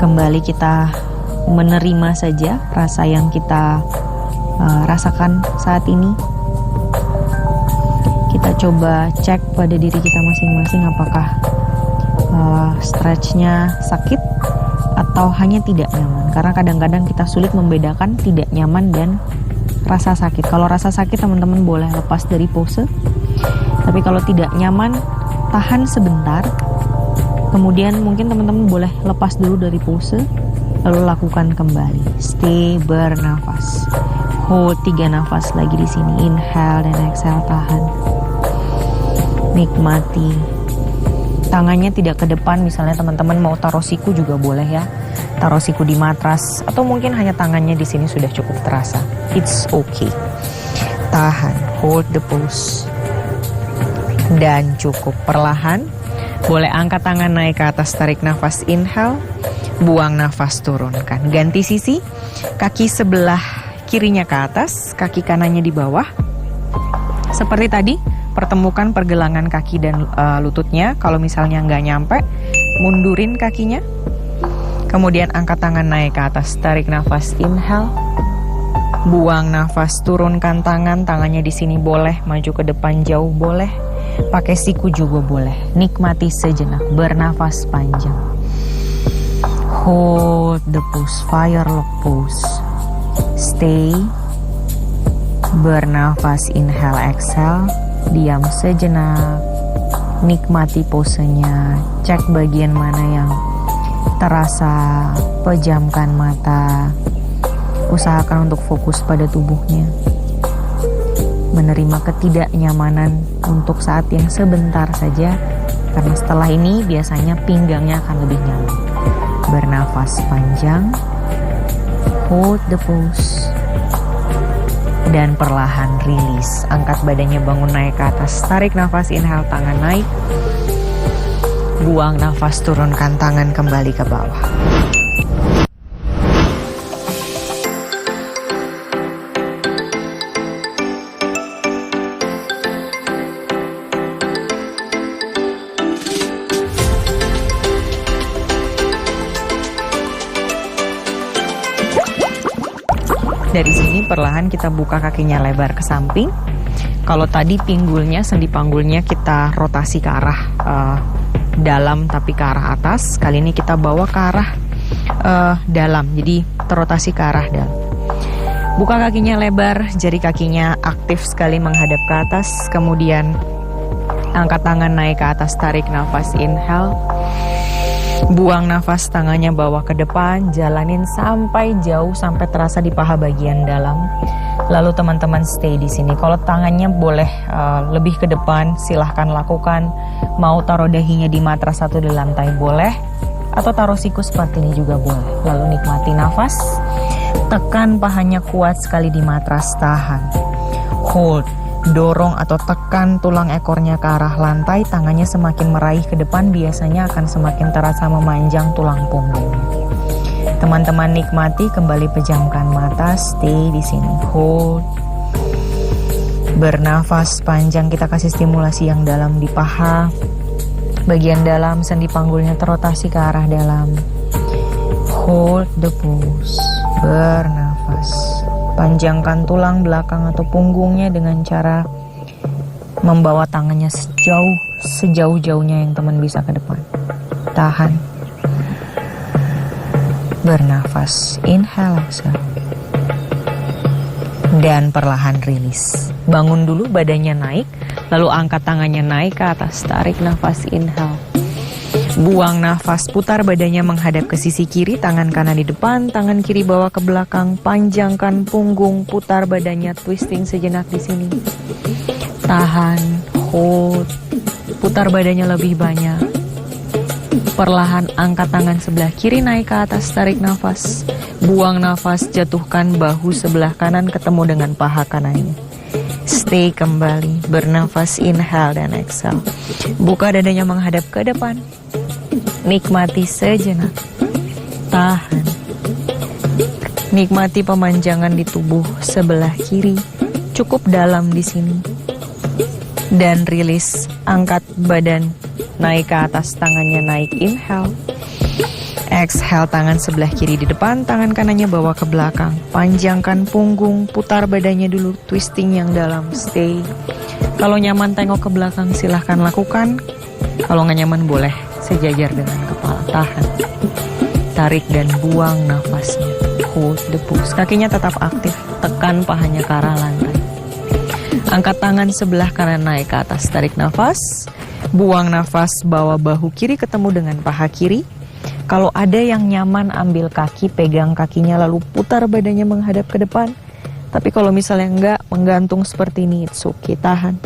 Kembali kita menerima saja rasa yang kita rasakan saat ini. Kita coba cek pada diri kita masing-masing apakah stretchnya sakit atau hanya tidak nyaman. Karena kadang-kadang kita sulit membedakan tidak nyaman dan rasa sakit. Kalau rasa sakit teman-teman boleh lepas dari pose. Tapi kalau tidak nyaman, tahan sebentar. Kemudian mungkin teman-teman boleh lepas dulu dari pose, lalu lakukan kembali. Stay, bernafas. Hold 3 nafas lagi di sini. Inhale dan exhale, tahan. Nikmati. Tangannya tidak ke depan, misalnya teman-teman mau taruh siku juga boleh ya. Taruh siku di matras atau mungkin hanya tangannya di sini sudah cukup terasa. It's okay. Tahan, hold the pose. Dan cukup, perlahan. Boleh angkat tangan naik ke atas, tarik nafas, inhale, buang nafas, turunkan. Ganti sisi, kaki sebelah kirinya ke atas, kaki kanannya di bawah. Seperti tadi, pertemukan pergelangan kaki dan lututnya. Kalau misalnya nggak nyampe, mundurin kakinya. Kemudian angkat tangan naik ke atas, tarik nafas, inhale, buang nafas, turunkan tangan. Tangannya di sini boleh maju ke depan jauh, boleh pakai siku juga boleh. Nikmati sejenak, bernafas panjang. Hold the pose, firelock pose. Stay, bernafas, inhale, exhale. Diam sejenak, nikmati posenya. Cek bagian mana yang terasa, pejamkan mata. Usahakan untuk fokus pada tubuhnya. Menerima ketidaknyamanan untuk saat yang sebentar saja, karena setelah ini biasanya pinggangnya akan lebih nyaman. Bernafas panjang, hold the pose, dan perlahan rilis. Angkat badannya, bangun naik ke atas, tarik nafas, inhale, tangan naik, buang nafas, turunkan tangan kembali ke bawah. Dari sini perlahan kita buka kakinya lebar ke samping. Kalau tadi pinggulnya, sendi panggulnya kita rotasi ke arah dalam tapi ke arah atas. Kali ini kita bawa ke arah dalam, jadi terotasi ke arah dalam. Buka kakinya lebar, jari kakinya aktif sekali menghadap ke atas. Kemudian angkat tangan naik ke atas, tarik nafas, inhale. Buang nafas, tangannya bawa ke depan, jalanin sampai jauh, sampai terasa di paha bagian dalam. Lalu teman-teman stay di sini. Kalau tangannya boleh lebih ke depan, silahkan lakukan. Mau taruh dahinya di matras atau di lantai boleh, atau taruh siku seperti ini juga boleh. Lalu nikmati nafas, tekan pahanya kuat sekali di matras, tahan, hold. Dorong atau tekan tulang ekornya ke arah lantai, tangannya semakin meraih ke depan, biasanya akan semakin terasa memanjang tulang punggungnya. Teman-teman nikmati, kembali pejamkan mata, stay di sini, hold. Bernafas panjang, kita kasih stimulasi yang dalam di paha. Bagian dalam, sendi panggulnya terotasi ke arah dalam. Hold the pose, bernafas. Panjangkan tulang belakang atau punggungnya dengan cara membawa tangannya sejauh-jauhnya yang teman bisa ke depan. Tahan. Bernafas. Inhale, exhale. Dan perlahan rilis. Bangun dulu, badannya naik. Lalu angkat tangannya naik ke atas. Tarik nafas, inhale. Buang nafas, putar badannya menghadap ke sisi kiri, tangan kanan di depan, tangan kiri bawa ke belakang, panjangkan punggung, putar badannya, twisting sejenak di sini. Tahan, hold, putar badannya lebih banyak. Perlahan angkat tangan sebelah kiri naik ke atas, tarik nafas. Buang nafas, jatuhkan bahu sebelah kanan ketemu dengan paha kanannya. Stay kembali, bernafas, inhale dan exhale. Buka dadanya menghadap ke depan. Nikmati sejenak. Tahan. Nikmati pemanjangan di tubuh sebelah kiri. Cukup dalam di sini. Dan rilis. Angkat badan naik ke atas, tangannya naik, inhale. Exhale, tangan sebelah kiri di depan, tangan kanannya bawa ke belakang. Panjangkan punggung, putar badannya dulu, twisting yang dalam, stay. Kalau nyaman tengok ke belakang silahkan lakukan. Kalau nggak nyaman boleh sejajar dengan kepala, tahan. Tarik dan buang nafasnya. Hold the pose. Kakinya tetap aktif, tekan pahanya ke arah lantai. Angkat tangan sebelah kanan naik ke atas, tarik nafas. Buang nafas, bawa bahu kiri ketemu dengan paha kiri. Kalau ada yang nyaman, ambil kaki, pegang kakinya lalu putar badannya menghadap ke depan. Tapi kalau misalnya enggak, menggantung seperti ini, it's okay, tahan.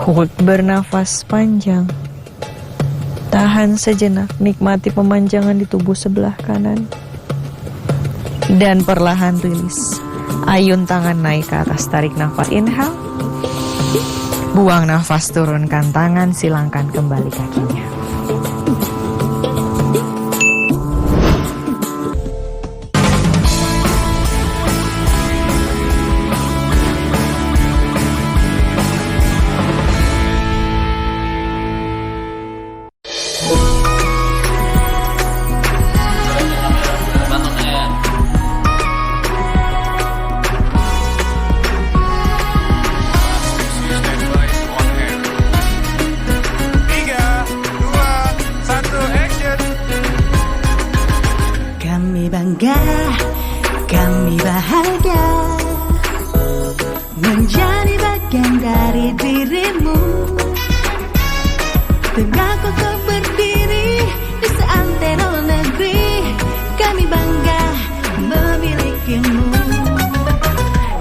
Hold, bernafas panjang. Tahan sejenak, nikmati pemanjangan di tubuh sebelah kanan. Dan perlahan rilis. Ayun tangan naik ke atas, tarik nafas, inhale. Buang nafas, turunkan tangan, silangkan kembali kakinya. Kami bahagia menjadi bagian dari dirimu. Tegak kokoh berdiri di seantero negeri. Kami bangga memilikimu.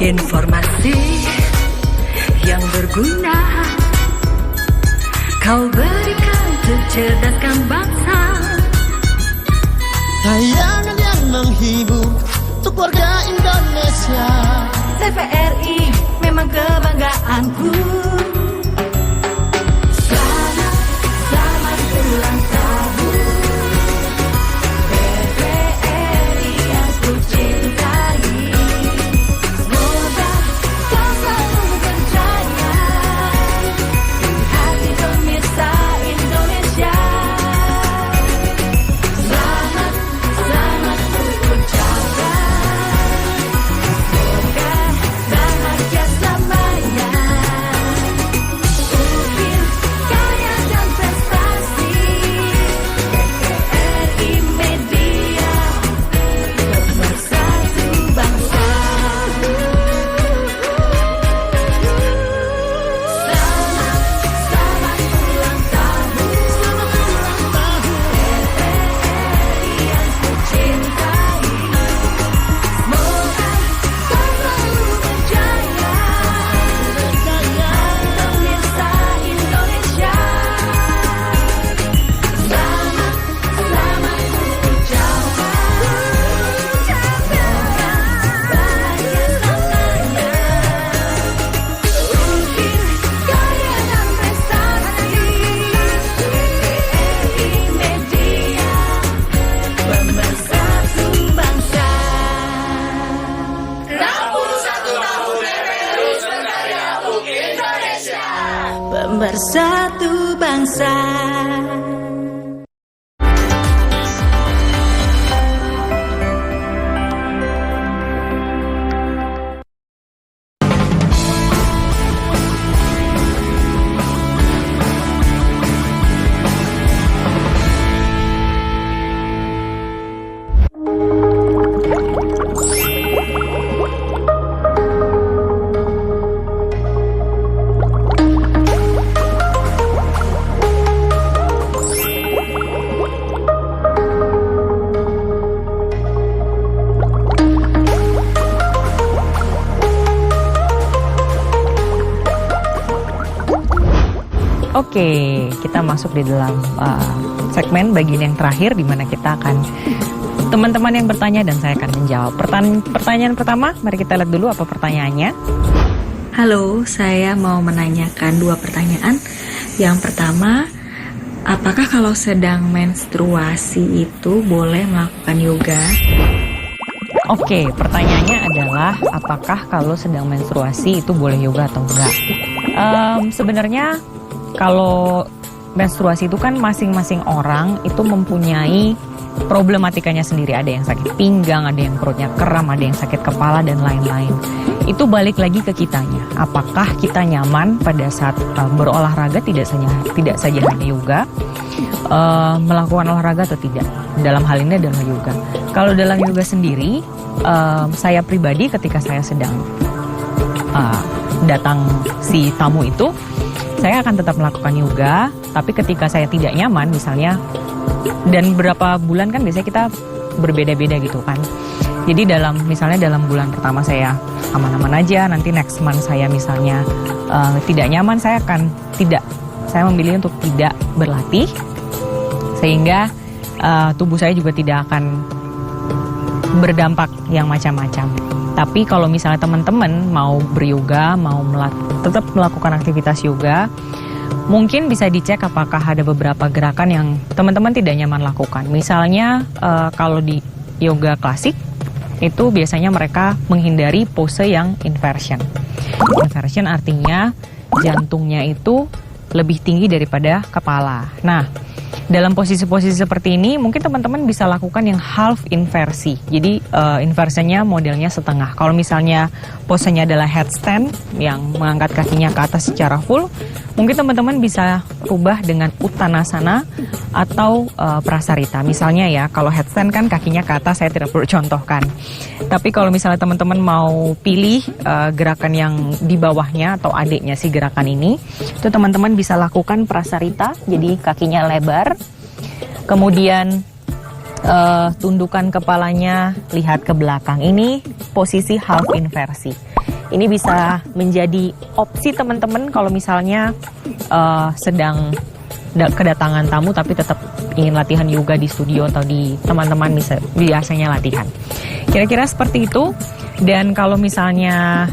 Informasi yang berguna kau berikan untuk cerdaskan bangsa. Tayangan yang menghibur untuk warga Indonesia. TVRI memang kebanggaanku. Selamat pemersatu bangsa. Oke, kita masuk di dalam segmen bagian yang terakhir di mana kita akan teman-teman yang bertanya dan saya akan menjawab. Pertanyaan pertama, mari kita lihat dulu apa pertanyaannya. Halo, saya mau menanyakan 2 pertanyaan. Yang pertama, apakah kalau sedang menstruasi itu boleh melakukan yoga? Oke, pertanyaannya adalah apakah kalau sedang menstruasi itu boleh yoga atau enggak? Sebenarnya kalau menstruasi itu kan masing-masing orang itu mempunyai problematikanya sendiri. Ada yang sakit pinggang, ada yang perutnya kram, ada yang sakit kepala, dan lain-lain. Itu balik lagi ke kitanya. Apakah kita nyaman pada saat berolahraga, tidak saja hanya yoga, melakukan olahraga atau tidak. Dalam hal ini adalah yoga. Kalau dalam yoga sendiri, saya pribadi ketika saya sedang datang si tamu itu, saya akan tetap melakukan yoga, tapi ketika saya tidak nyaman misalnya, dan berapa bulan kan biasanya kita berbeda-beda gitu kan. Jadi misalnya dalam bulan pertama saya aman-aman aja, nanti next month saya misalnya tidak nyaman, saya memilih untuk tidak berlatih, sehingga tubuh saya juga tidak akan berdampak yang macam-macam. Tapi kalau misalnya teman-teman mau beryoga, mau tetap melakukan aktivitas yoga, mungkin bisa dicek apakah ada beberapa gerakan yang teman-teman tidak nyaman lakukan. Misalnya kalau di yoga klasik, itu biasanya mereka menghindari pose yang inversion. Inversion artinya jantungnya itu lebih tinggi daripada kepala. Nah, dalam posisi-posisi seperti ini mungkin teman-teman bisa lakukan yang half inversi. Jadi inversinya modelnya setengah. Kalau misalnya posenya adalah headstand yang mengangkat kakinya ke atas secara full, mungkin teman-teman bisa rubah dengan uttanasana atau prasarita. Misalnya ya, kalau headstand kan kakinya ke atas, saya tidak perlu contohkan. Tapi kalau misalnya teman-teman mau pilih gerakan yang di bawahnya atau adiknya si gerakan ini, itu teman-teman bisa lakukan prasarita, jadi kakinya lebar, kemudian tundukan kepalanya, lihat ke belakang. Ini posisi half inversi. Ini bisa menjadi opsi teman-teman kalau misalnya sedang kedatangan tamu tapi tetap ingin latihan yoga di studio atau di teman-teman biasanya latihan. Kira-kira seperti itu. Dan kalau misalnya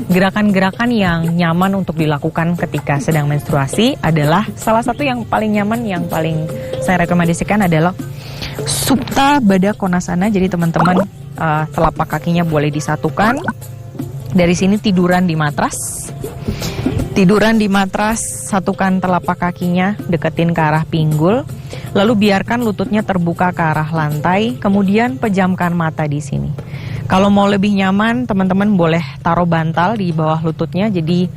gerakan-gerakan yang nyaman untuk dilakukan ketika sedang menstruasi adalah salah satu yang paling nyaman, yang paling saya rekomendasikan adalah Supta Baddha Konasana. Jadi teman-teman telapak kakinya boleh disatukan. Dari sini tiduran di matras. Tiduran di matras, satukan telapak kakinya, deketin ke arah pinggul. Lalu biarkan lututnya terbuka ke arah lantai, kemudian pejamkan mata di sini. Kalau mau lebih nyaman, teman-teman boleh taruh bantal di bawah lututnya, jadi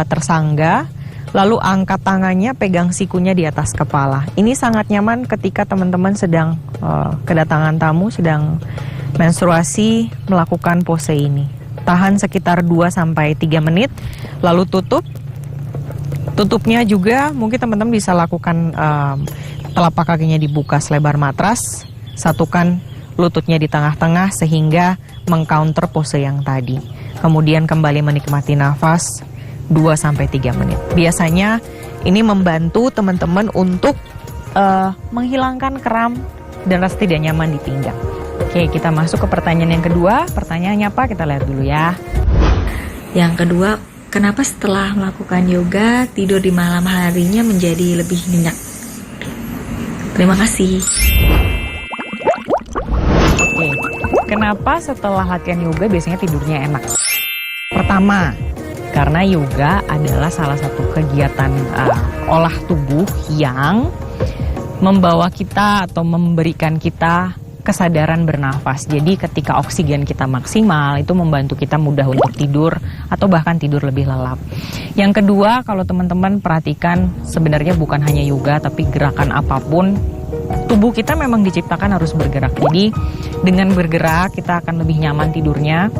tersangga. Lalu angkat tangannya, pegang sikunya di atas kepala. Ini sangat nyaman ketika teman-teman sedang kedatangan tamu, sedang menstruasi, melakukan pose ini. Tahan sekitar 2-3 menit, lalu tutup. Tutupnya juga mungkin teman-teman bisa lakukan telapak kakinya dibuka selebar matras, satukan lututnya di tengah-tengah sehingga mengcounter pose yang tadi. Kemudian kembali menikmati nafas 2-3 menit. Biasanya ini membantu teman-teman untuk menghilangkan kram dan rasa tidak nyaman di pinggang. Oke, kita masuk ke pertanyaan yang kedua. Pertanyaannya apa? Kita lihat dulu ya. Yang kedua, kenapa setelah melakukan yoga, tidur di malam harinya menjadi lebih nyenyak? Terima kasih. Oke, kenapa setelah latihan yoga biasanya tidurnya enak? Pertama, Karena yoga adalah salah satu kegiatan olah tubuh yang membawa kita atau memberikan kita kesadaran bernafas. Jadi ketika oksigen kita maksimal, itu membantu kita mudah untuk tidur atau bahkan tidur lebih lelap. Yang kedua, kalau teman-teman perhatikan, sebenarnya bukan hanya yoga, tapi gerakan apapun, tubuh kita memang diciptakan harus bergerak. Jadi dengan bergerak kita akan lebih nyaman tidurnya.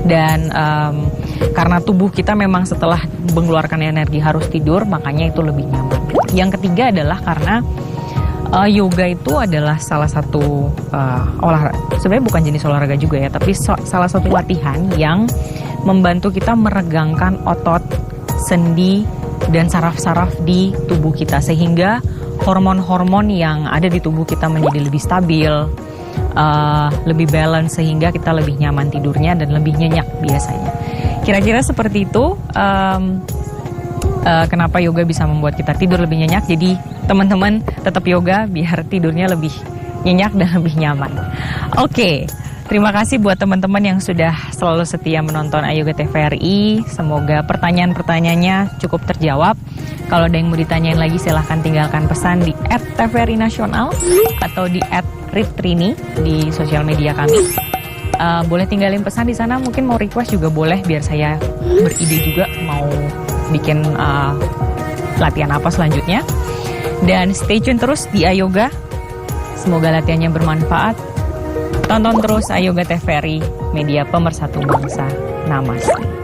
Dan karena tubuh kita memang setelah mengeluarkan energi harus tidur, makanya itu lebih nyaman. Yang ketiga adalah karena yoga itu adalah salah satu olahraga, sebenarnya bukan jenis olahraga juga ya, tapi salah satu latihan yang membantu kita meregangkan otot, sendi, dan saraf-saraf di tubuh kita, sehingga hormon-hormon yang ada di tubuh kita menjadi lebih stabil, lebih balance, sehingga kita lebih nyaman tidurnya dan lebih nyenyak biasanya. Kira-kira seperti itu. Kenapa yoga bisa membuat kita tidur lebih nyenyak. Jadi teman-teman tetap yoga biar tidurnya lebih nyenyak dan lebih nyaman. Oke, terima kasih buat teman-teman yang sudah selalu setia menonton Ayoga TVRI. Semoga pertanyaan-pertanyaannya cukup terjawab. Kalau ada yang mau ditanyain lagi, silahkan tinggalkan pesan di @TVRI Nasional atau di @Ritrini di sosial media kami. Boleh tinggalin pesan di sana, mungkin mau request juga boleh, biar saya beride juga mau bikin latihan apa selanjutnya. Dan stay tune terus di Ayoga. Semoga latihannya bermanfaat. Tonton terus Ayoga TVRI, media pemersatu bangsa. Namaste.